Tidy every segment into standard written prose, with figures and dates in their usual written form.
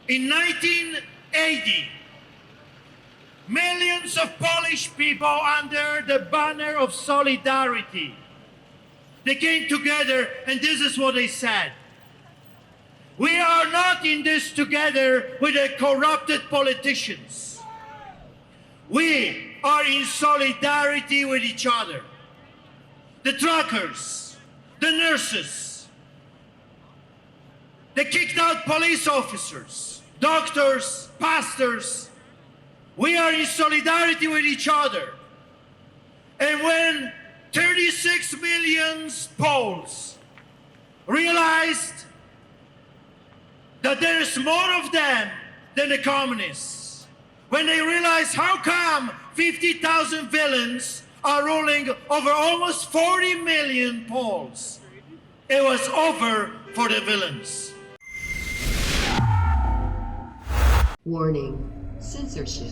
In 1980, millions of Polish people under the banner of solidarity, they came together and this is what they said. We are not in this together with the corrupted politicians. We are in solidarity with each other. The truckers, the nurses, the kicked out police officers, doctors, pastors. We are in solidarity with each other. And when 36 million Poles realized that there is more of them than the communists, when they realized how come 50,000 villains are ruling over almost 40 million Poles, it was over for the villains. Warning, censorship.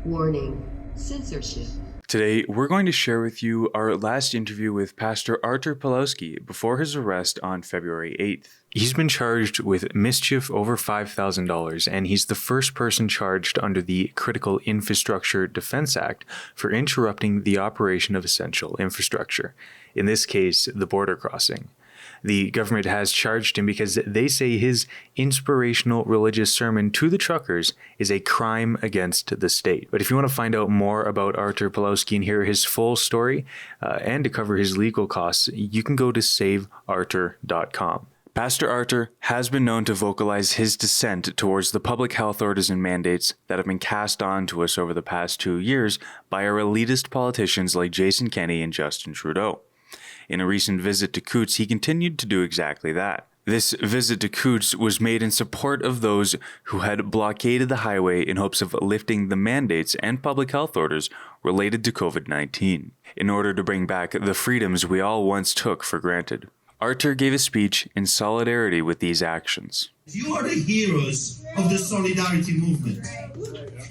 Warning, censorship. Today, we're going to share with you our last interview with Pastor Artur Pawlowski before his arrest on February 8th. He's been charged with mischief over $5,000, and he's the first person charged under the Critical Infrastructure Defense Act for interrupting the operation of essential infrastructure, in this case, the border crossing. The government has charged him because they say his inspirational religious sermon to the truckers is a crime against the state. But if you want to find out more about Artur Pawlowski and hear his full story and to cover his legal costs, you can go to saveartur.com. Pastor Artur has been known to vocalize his dissent towards the public health orders and mandates that have been cast on to us over the past 2 years by our elitist politicians like Kenney and Justin Trudeau. In a recent visit to Coutts, he continued to do exactly that. This visit to Coutts was made in support of those who had blockaded the highway in hopes of lifting the mandates and public health orders related to COVID-19, in order to bring back the freedoms we all once took for granted. Artur gave a speech in solidarity with these actions. You are the heroes of the solidarity movement.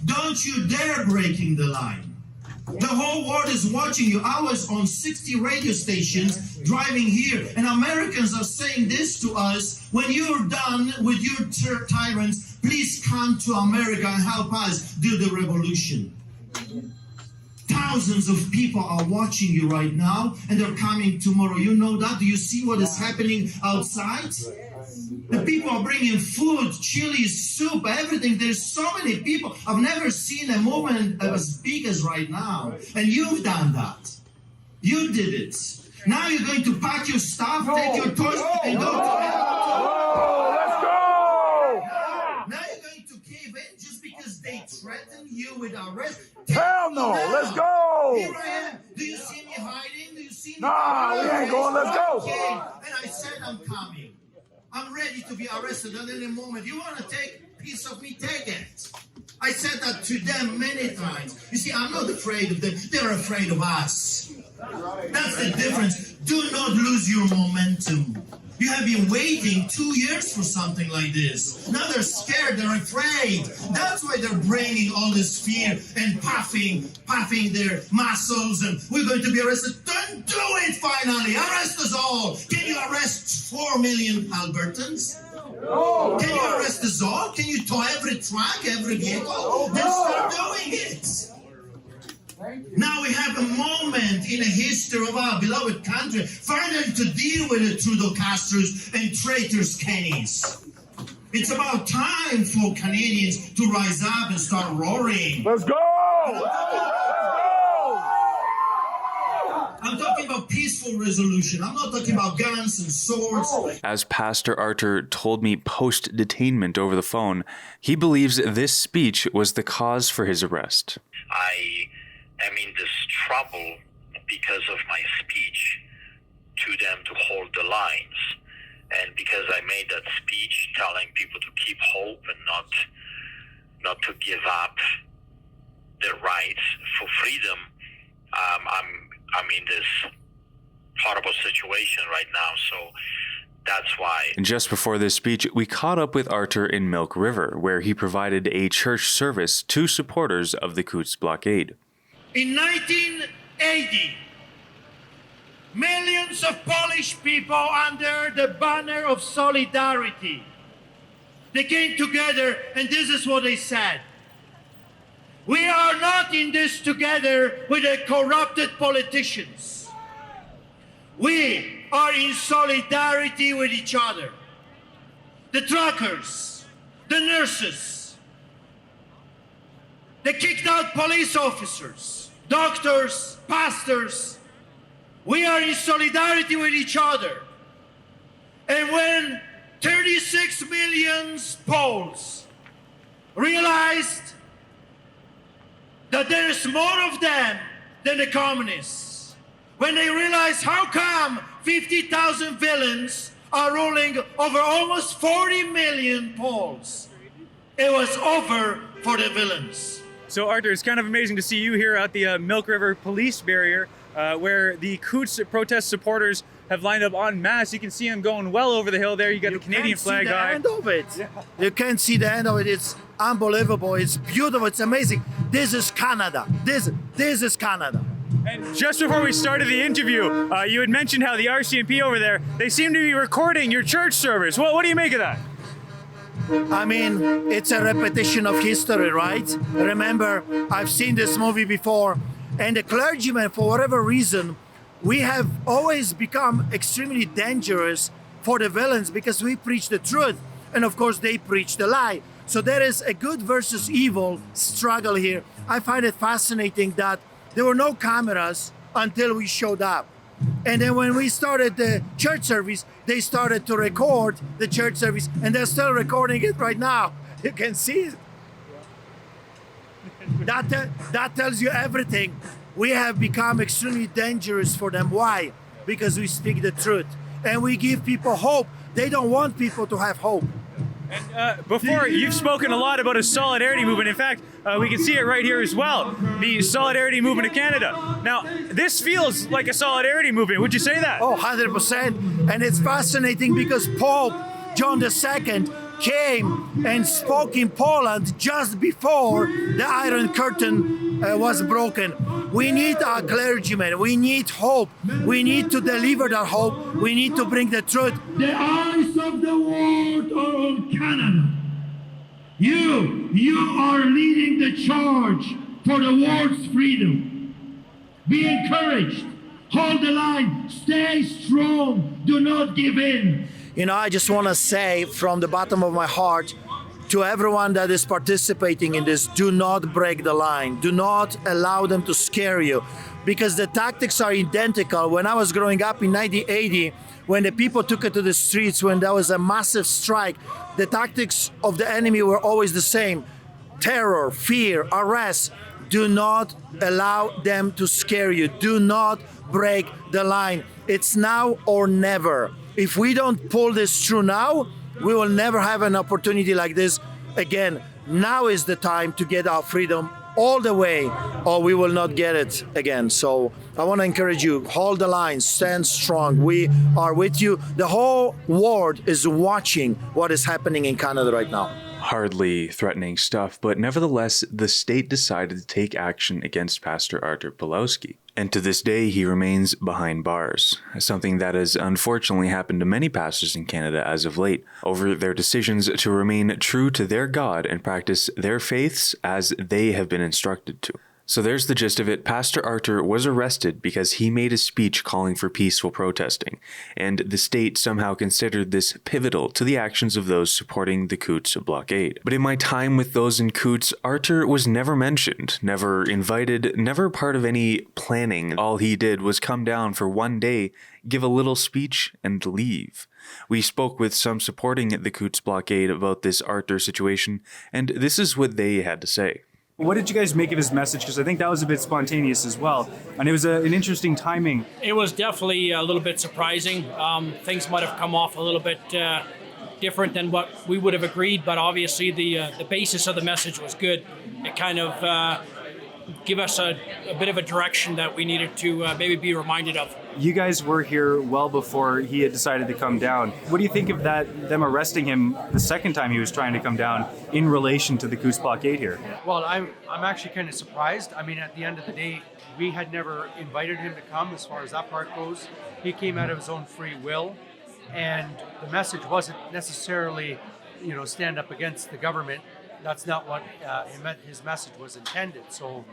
Don't you dare breaking the line. The whole world is watching you. I was on 60 radio stations driving here, and Americans are saying this to us: when you're done with your tyrants, please come to America and help us do the revolution. Thousands of people are watching you right now, and they're coming tomorrow. You know that? Do you see what is happening outside? The people are bringing food, chili, soup, everything. There's so many people. I've never seen a movement as big as right now. And you've done that. You did it. Now you're going to pack your stuff, take your toys, and go to Let's go! Now you're going to cave in just because they threaten you with arrest. Hell no! Let's go! Here I am. Do you see me hiding? Do you see me? Nah, we ain't going. Let's go. Okay. And I said I'm coming. I'm ready to be arrested at any moment. You want to take a piece of me? Take it. I said that to them many times. You see, I'm not afraid of them. They're afraid of us. That's the difference. Do not lose your momentum. You have been waiting 2 years for something like this. Now they're scared, they're afraid. That's why they're bringing all this fear and puffing their muscles, and we're going to be arrested. Don't do it finally. Arrest us all. Can you arrest 4 million Albertans? Can you arrest us all? Can you tow every truck, every vehicle? Then start doing it. Now we have a moment in the history of our beloved country finally to deal with the Trudeau Castros and traitors Kenneys. It's about time for Canadians to rise up and start roaring. Let's go! Let's go! I'm talking about peaceful resolution. I'm not talking about guns and swords. As Pastor Artur told me post-detainment over the phone, he believes this speech was the cause for his arrest. I'm in this trouble because of my speech to them to hold the lines, and because I made that speech telling people to keep hope and not to give up their rights for freedom. I'm in this horrible situation right now, so that's why. And just before this speech, we caught up with Artur in Milk River, where he provided a church service to supporters of the Coutts blockade. In 1980, millions of Polish people under the banner of solidarity, They came together and this is what they said. We are not in this together with the corrupted politicians. We are in solidarity with each other. The truckers, the nurses, the kicked out police officers, doctors, pastors. We are in solidarity with each other. And when 36 million Poles realized that there is more of them than the communists, when they realized how come 50,000 villains are ruling over almost 40 million Poles, it was over for the villains. So Artur, it's kind of amazing to see you here at the Milk River police barrier where the Coutts protest supporters have lined up en masse. You can see them going well over the hill there. You got the Canadian flag high. You can't see the end of it. Yeah. You can't see the end of it. It's unbelievable. It's beautiful. It's amazing. This is Canada. This is Canada. And just before we started the interview, you had mentioned how the RCMP over there, they seem to be recording your church service. What do you make of that? I mean, it's a repetition of history, right? Remember, I've seen this movie before, and the clergymen, for whatever reason, we have always become extremely dangerous for the villains because we preach the truth, and of course they preach the lie. So there is a good versus evil struggle here. I find it fascinating that there were no cameras until we showed up. And then when we started the church service, they started to record the church service, and they're still recording it right now. You can see it. That tells you everything. We have become extremely dangerous for them. Why? Because we speak the truth and we give people hope. They don't want people to have hope. And before, you've spoken a lot about a solidarity movement. In fact, we can see it right here as well, the solidarity movement of Canada. Now, this feels like a solidarity movement. Would you say that? Oh, 100%. And it's fascinating because Pope John II came and spoke in Poland just before the Iron Curtain was broken. We need our clergymen. We need hope. We need to deliver that hope. We need to bring the truth. The eyes of the world are on Canada. You are leading the charge for the world's freedom. Be encouraged. Hold the line. Stay strong. Do not give in. You know, I just want to say from the bottom of my heart to everyone that is participating in this, do not break the line. Do not allow them to scare you, because the tactics are identical. When I was growing up in 1980, when the people took it to the streets, when there was a massive strike, the tactics of the enemy were always the same. Terror, fear, arrest. Do not allow them to scare you. Do not break the line. It's now or never. If we don't pull this through now, we will never have an opportunity like this again. Now is the time to get our freedom all the way, or we will not get it again. So I want to encourage you, hold the line, stand strong. We are with you. The whole world is watching what is happening in Canada right now. Hardly threatening stuff, but nevertheless, the state decided to take action against Pastor Artur Pawlowski. And to this day, he remains behind bars, something that has unfortunately happened to many pastors in Canada as of late, over their decisions to remain true to their God and practice their faiths as they have been instructed to. So there's the gist of it. Pastor Artur was arrested because he made a speech calling for peaceful protesting, and the state somehow considered this pivotal to the actions of those supporting the Coutts blockade. But in my time with those in Coutts, Artur was never mentioned, never invited, never part of any planning. All he did was come down for one day, give a little speech, and leave. We spoke with some supporting the Coutts blockade about this Artur situation, and this is what they had to say. What did you guys make of his message? Because I think that was a bit spontaneous as well. And it was an interesting timing. It was definitely a little bit surprising. Things might have come off a little bit different than what we would have agreed, but obviously the basis of the message was good. It kind of gave us a bit of a direction that we needed to maybe be reminded of. You guys were here well before he had decided to come down. What do you think of that, them arresting him the second time he was trying to come down in relation to the Coutts blockade here? Well, I'm actually kind of surprised. I mean, at the end of the day, we had never invited him to come as far as that part goes. He came out of his own free will, and the message wasn't necessarily stand up against the government. That's not what his message was intended. So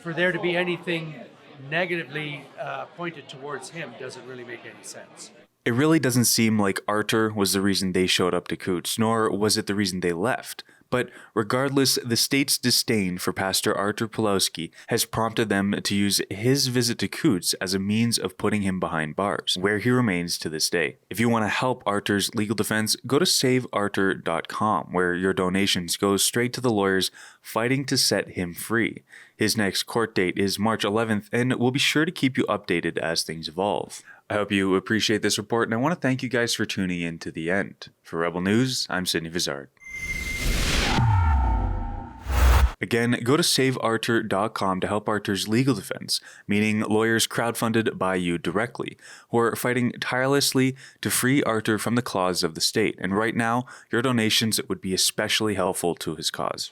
for there to be anything negatively pointed towards him doesn't really make any sense. It really doesn't seem like Artur was the reason they showed up to Coutts, nor was it the reason they left. But regardless, the state's disdain for Pastor Artur Pawlowski has prompted them to use his visit to Coutts as a means of putting him behind bars, where he remains to this day. If you want to help Artur's legal defense, go to saveartur.com, where your donations go straight to the lawyers fighting to set him free. His next court date is March 11th, and we'll be sure to keep you updated as things evolve. I hope you appreciate this report, and I want to thank you guys for tuning in to the end. For Rebel News, I'm Sidney Vizard. Again, go to saveartur.com to help Artur's legal defense, meaning lawyers crowdfunded by you directly, who are fighting tirelessly to free Artur from the claws of the state. And right now, your donations would be especially helpful to his cause.